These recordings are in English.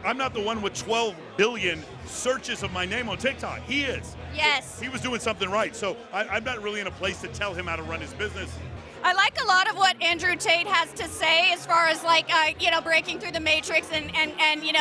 I'm not the one with 12 billion searches of my name on TikTok. He is. Yes. He was doing something right. So I'm not really in a place to tell him how to run his business. I like a lot of what Andrew Tate has to say as far as like, breaking through the matrix and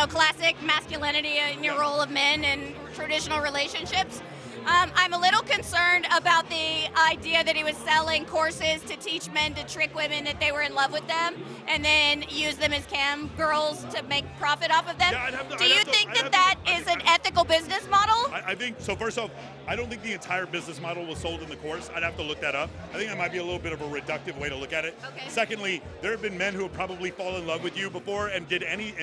classic masculinity in your role of men and traditional relationships. I'm a little concerned about the idea that he was selling courses to teach men to trick women that they were in love with them and then use them as cam girls to make profit off of them. Yeah, Do you think that is an ethical business model? I think so. First off, I don't think the entire business model was sold in the course. I'd have to look that up. I think that might be a little bit of a reductive way to look at it. Okay. Secondly, there have been men who have probably fallen in love with you before and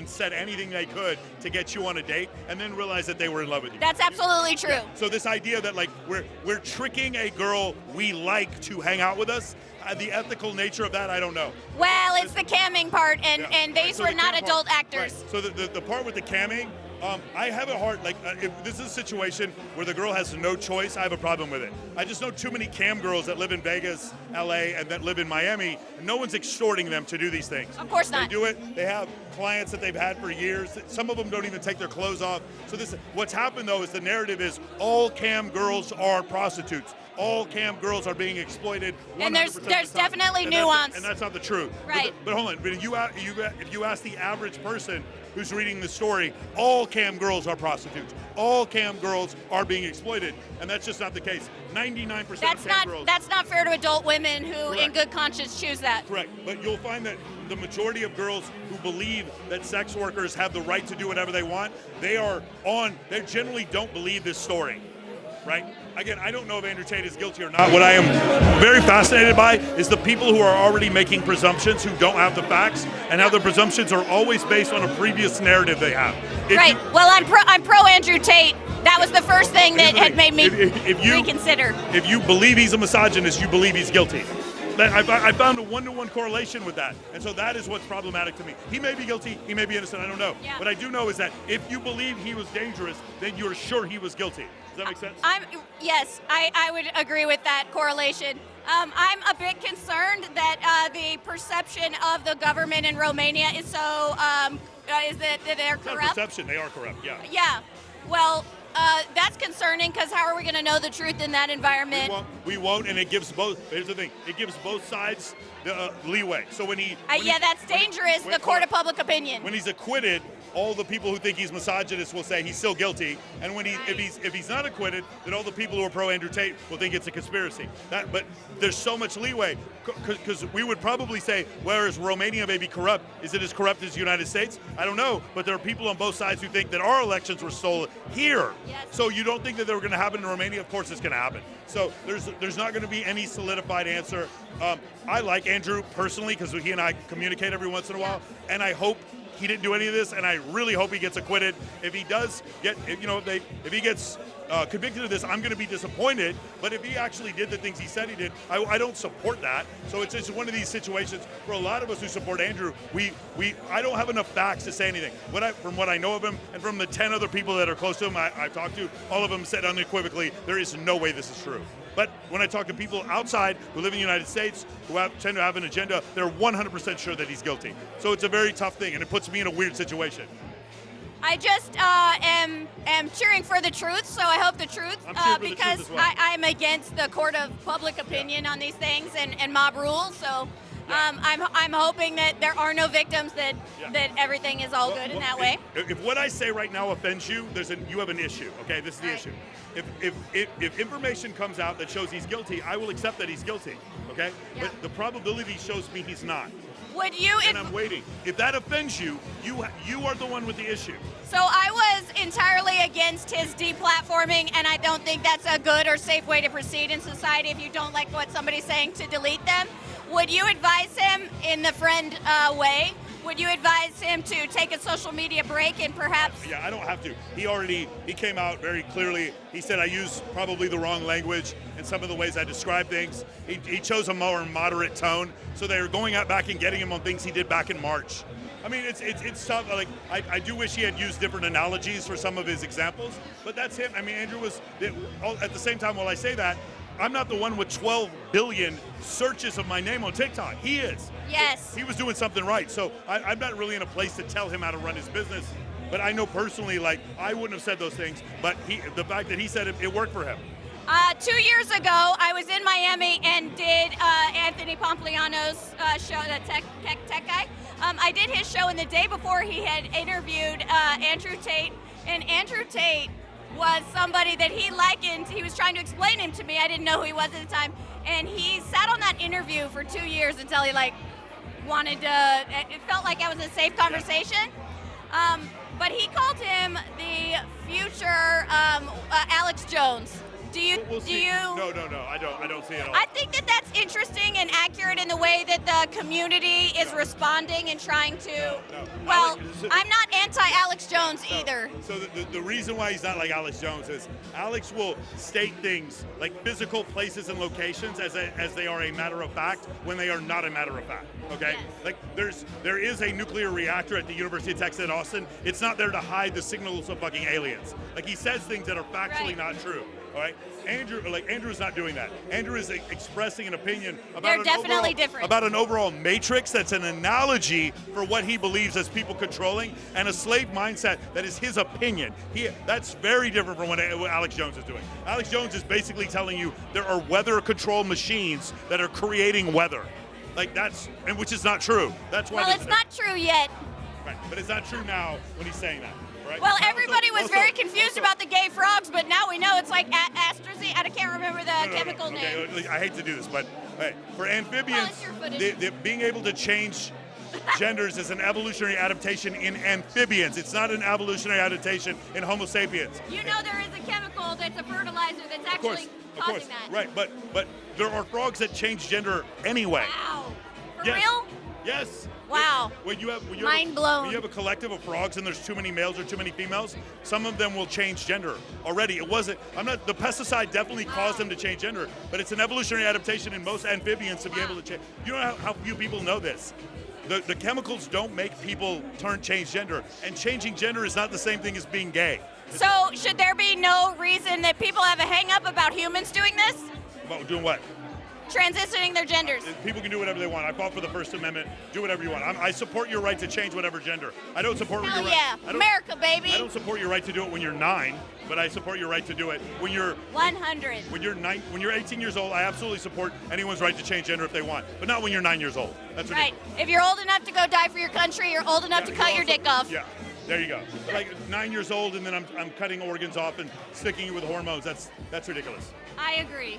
said anything they could to get you on a date and then realized that they were in love with you. That's absolutely true. So this idea that like we're tricking a girl we like to hang out with us, the ethical nature of that, I don't know. Well, it's the camming part, and these were not adult actors. Right. So the part with the camming, I have a hard, if this is a situation where the girl has no choice, I have a problem with it. I just know too many cam girls that live in Vegas, LA, and that live in Miami, and no one's extorting them to do these things. Of course not. They do it, they have clients that they've had for years. Some of them don't even take their clothes off. So what's happened though is the narrative is all cam girls are prostitutes. All cam girls are being exploited 100% And there's of the time. definitely nuance. And that's not the truth. Right. But hold on, if you ask the average person who's reading the story, all cam girls are prostitutes. All cam girls are being exploited, and that's just not the case. 99% of cam girls. That's not fair to adult women who, Correct. in good conscience, choose that. Correct, but you'll find that the majority of girls who believe that sex workers have the right to do whatever they want, they generally don't believe this story. Right? Again, I don't know if Andrew Tate is guilty or not. What I am very fascinated by is the people who are already making presumptions who don't have the facts, and how the presumptions are always based on a previous narrative they have. Well, I'm pro Andrew Tate. That was the first thing that had made me reconsider. If you believe he's a misogynist, you believe he's guilty. I found a one-to-one correlation with that, and so that is what's problematic to me. He may be guilty, he may be innocent, I don't know. Yeah. What I do know is that if you believe he was dangerous, then you're sure he was guilty. Does that make sense? Yes, I would agree with that correlation. I'm a bit concerned that the perception of the government in Romania is so, is that they're It's not corrupt. perception, they are corrupt, yeah. Yeah, well, that's concerning because how are we going to know the truth in that environment? We won't, and it gives both, here's the thing, it gives both sides the leeway. So that's dangerous, the court of public opinion. When he's acquitted, all the people who think he's misogynist will say he's still guilty, and if he's not acquitted, then all the people who are pro Andrew Tate will think it's a conspiracy. But there's so much leeway, because we would probably say, whereas Romania may be corrupt, is it as corrupt as the United States? I don't know, but there are people on both sides who think that our elections were stolen here. Yes. So you don't think that they were going to happen in Romania? Of course it's going to happen. So there's not going to be any solidified answer. I like Andrew personally because he and I communicate every once in a while, and I hope he didn't do any of this, and I really hope he gets acquitted. If he does get, if he gets convicted of this, I'm going to be disappointed. But if he actually did the things he said he did, I don't support that. So it's just one of these situations for a lot of us who support Andrew. I don't have enough facts to say anything. From what I know of him, and from the 10 other people that are close to him I've talked to, all of them said unequivocally, there is no way this is true. But when I talk to people outside who live in the United States, who tend to have an agenda, they're 100% sure that he's guilty. So it's a very tough thing, and it puts me in a weird situation. I just am cheering for the truth, so I hope the truth, because I'm against the court of public opinion on these things and mob rules. So I'm hoping that there are no victims, that everything is all good in that way. If what I say right now offends you, you have an issue. Okay, this is the issue. If information comes out that shows he's guilty, I will accept that he's guilty. Okay, but the probability shows me he's not. Would you? And I'm waiting. If that offends you, you are the one with the issue. So I was entirely against his deplatforming, and I don't think that's a good or safe way to proceed in society. If you don't like what somebody's saying, to delete them. Would you advise him in the friend way? Would you advise him to take a social media break and perhaps? Yeah, I don't have to. He came out very clearly. He said I used probably the wrong language in some of the ways I describe things. He chose a more moderate tone, so they're going out back and getting him on things he did back in March. I mean, it's tough. Like I do wish he had used different analogies for some of his examples, but that's him. I mean, Andrew was at the same time. While I say that, I'm not the one with 12 billion searches of my name on TikTok. He is. Yes. He was doing something right. So I'm not really in a place to tell him how to run his business. But I know personally, like, I wouldn't have said those things, but the fact that he said it, it worked for him. 2 years ago, I was in Miami and did Anthony Pompliano's show, the tech guy. I did his show, and the day before he had interviewed Andrew Tate, and Andrew Tate was somebody that he likened. He was trying to explain him to me. I didn't know who he was at the time, and he sat on that interview for 2 years until he wanted to. It felt like it was a safe conversation. But he called him the future Alex Jones. We'll see. No, I don't see it at all. I think that that's interesting and accurate in the way that the community is responding and trying to. Well, I'm not anti-Alex Jones either. So the reason why he's not like Alex Jones is Alex will state things like physical places and locations as they are a matter of fact when they are not a matter of fact. Okay, yes. Like there is a nuclear reactor at the University of Texas at Austin. It's not there to hide the signals of fucking aliens. Like, he says things that are factually not true. All right, Andrew's not doing that. Andrew is expressing an opinion about about an overall matrix that's an analogy for what he believes as people controlling and a slave mindset that is his opinion. That's very different from what Alex Jones is doing. Alex Jones is basically telling you there are weather control machines that are creating weather. Like, which is not true. That's why. Well, it's not true yet. Right, but it's not true now when he's saying that. Right? Well, everybody was very confused about the gay frogs, but now we know it's like astrazine. I can't remember the chemical name. Okay, I hate to do this, but hey, for amphibians, being able to change genders is an evolutionary adaptation in amphibians. It's not an evolutionary adaptation in Homo sapiens. You know there is a chemical that's a fertilizer that's actually causing that. Right, but there are frogs that change gender anyway. Wow. For yes. real? Yes. Wow. Mind blown. When you have a collective of frogs and there's too many males or too many females, some of them will change gender already. The pesticide definitely caused them to change gender, but it's an evolutionary adaptation in most amphibians to be able to change. You know how few people know this? The chemicals don't make people change gender, and changing gender is not the same thing as being gay. So should there be no reason that people have a hang up about humans doing this? About doing what? Transitioning their genders. People can do whatever they want. I fought for the First Amendment. Do whatever you want. I support your right to change whatever gender. I don't support your right. America, baby. I don't support your right to do it when you're 9, but I support your right to do it when you're 100. When you're 18 years old. I absolutely support anyone's right to change gender if they want, but not when you're 9 years old. That's ridiculous. Right. If you're old enough to go die for your country, you're old enough to cut your dick off. Yeah. There you go. Like 9 years old, and then I'm cutting organs off and sticking it with hormones. That's ridiculous. I agree.